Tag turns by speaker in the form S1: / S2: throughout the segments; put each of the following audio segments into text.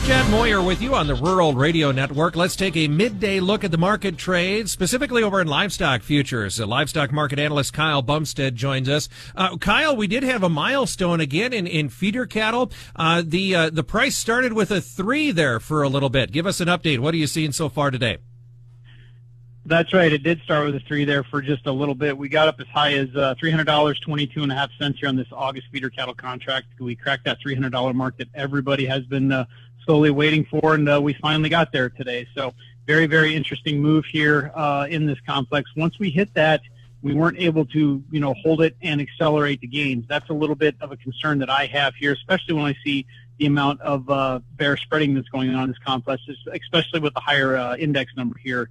S1: Chad Moyer with you on the Rural Radio Network. Let's take a midday look at the market trades, specifically over in livestock futures. Livestock market analyst Kyle Bumsted joins us. Kyle, we did have a milestone again in feeder cattle. The price started with a 3 there for a little bit. Give us an update. What are you seeing so far today?
S2: That's right. It did start with a 3 there for just a little bit. We got up as high as $300.22.5 here on this August feeder cattle contract. We cracked that $300 mark that everybody has been slowly waiting for, and we finally got there today. So very, very interesting move here in this complex. Once we hit that, we weren't able to, hold it and accelerate the gains. That's a little bit of a concern that I have here, especially when I see the amount of bear spreading that's going on in this complex, especially with the higher index number here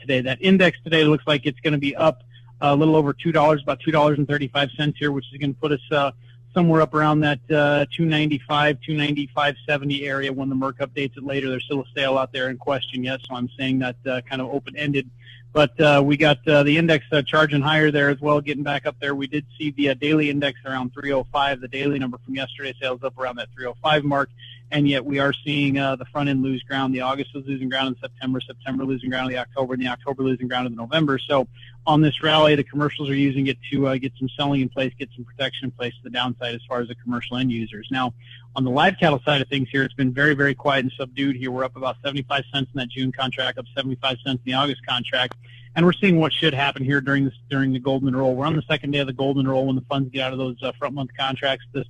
S2: today. That index today looks like it's going to be up a little over $2, about $2.35 here, which is going to put us somewhere up around that 295, 295.70 area when the Merck updates it later. There's still a sale out there in question yet, so I'm saying that kind of open-ended. But we got the index charging higher there as well, getting back up there. We did see the daily index around 305. The daily number from yesterday sales up around that 305 mark, and yet we are seeing the front end lose ground. The August was losing ground in September, September losing ground in the October, and the October losing ground in the November. So on this rally, the commercials are using it to get some selling in place, get some protection in place to the downside as far as the commercial end users. Now, on the live cattle side of things here, it's been very, very quiet and subdued here. We're up about 75 cents in that June contract, up 75 cents in the August contract. And we're seeing what should happen here during the golden roll. We're on the second day of the golden roll when the funds get out of those front month contracts. This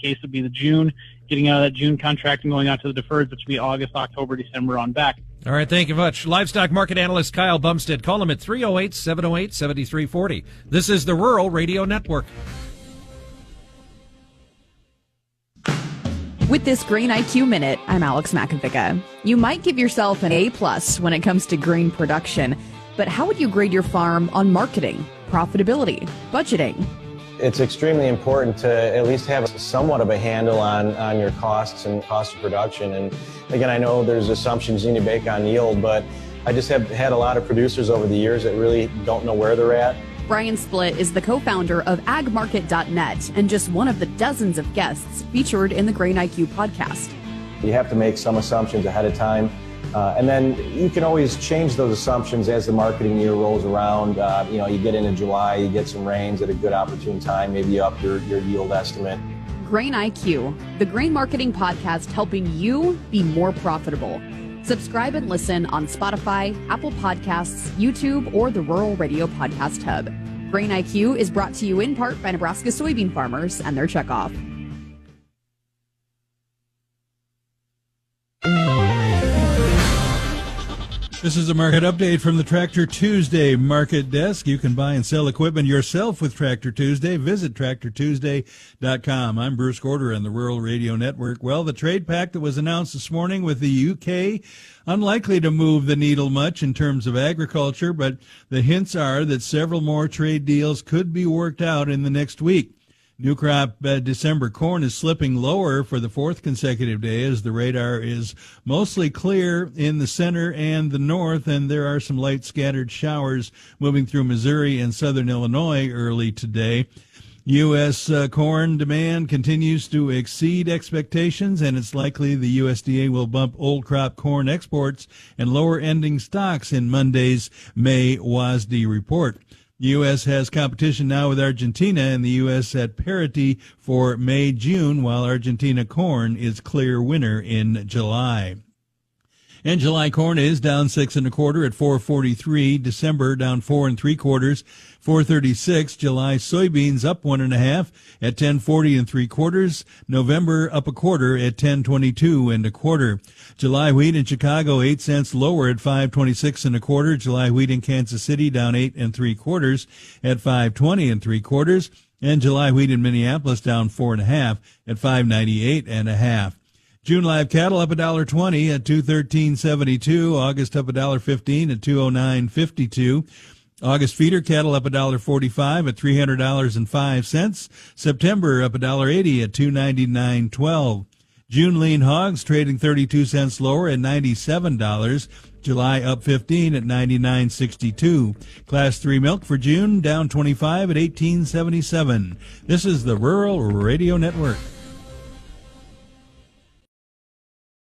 S2: case would be the June, getting out of that June contract and going out to the deferreds, which would be August, October, December on back.
S1: All right, thank you much. Livestock market analyst Kyle Bumsted. Call him at 308-708-7340. This is the Rural Radio Network.
S3: With this Grain IQ Minute, I'm Alex McAvica. You might give yourself an A+ when it comes to grain production, but how would you grade your farm on marketing, profitability, budgeting?
S4: It's extremely important to at least have somewhat of a handle on your costs and cost of production. And again, I know there's assumptions you need to make on yield, but I just have had a lot of producers over the years that really don't know where they're at.
S3: Brian Splitt is the co-founder of agmarket.net and just one of the dozens of guests featured in the Grain IQ podcast.
S4: You have to make some assumptions ahead of time, and then you can always change those assumptions as the marketing year rolls around. You get into July, you get some rains at a good opportune time, maybe you up your yield estimate.
S3: Grain IQ, the grain marketing podcast helping you be more profitable. Subscribe and listen on Spotify, Apple Podcasts, YouTube, or the Rural Radio Podcast Hub. Grain IQ is brought to you in part by Nebraska soybean farmers and their checkoff.
S5: This is a market update from the Tractor Tuesday market desk. You can buy and sell equipment yourself with Tractor Tuesday. Visit TractorTuesday.com. I'm Bruce Gorder on the Rural Radio Network. Well, the trade pact that was announced this morning with the UK, unlikely to move the needle much in terms of agriculture, but the hints are that several more trade deals could be worked out in the next week. New crop December corn is slipping lower for the fourth consecutive day as the radar is mostly clear in the center and the north, and there are some light scattered showers moving through Missouri and southern Illinois early today. U.S. corn demand continues to exceed expectations, and it's likely the USDA will bump old crop corn exports and lower ending stocks in Monday's May WASDE report. The U.S. has competition now with Argentina, and the U.S. at parity for May-June, while Argentina corn is clear winner in July. And July corn is down 6 1/4 at 4.43. December down 4 3/4, 4.36. July soybeans up 1 1/2 at 10.40 3/4. November up 1/4 at 10.22 1/4. July wheat in Chicago 8 cents lower at 5.26 1/4. July wheat in Kansas City down 8 3/4 at 5.20 3/4. And July wheat in Minneapolis down 4 1/2 at 5.98 1/2. June live cattle up $1.20 at $213.72. August up $1.15 at $209.52. August feeder cattle up $1.45 at $300.05. September up $1.80 at $299.12. June lean hogs trading 32 cents lower at $97. July up 15 at $99.62. Class 3 milk for June down 25 at $18.77. This is the Rural Radio Network.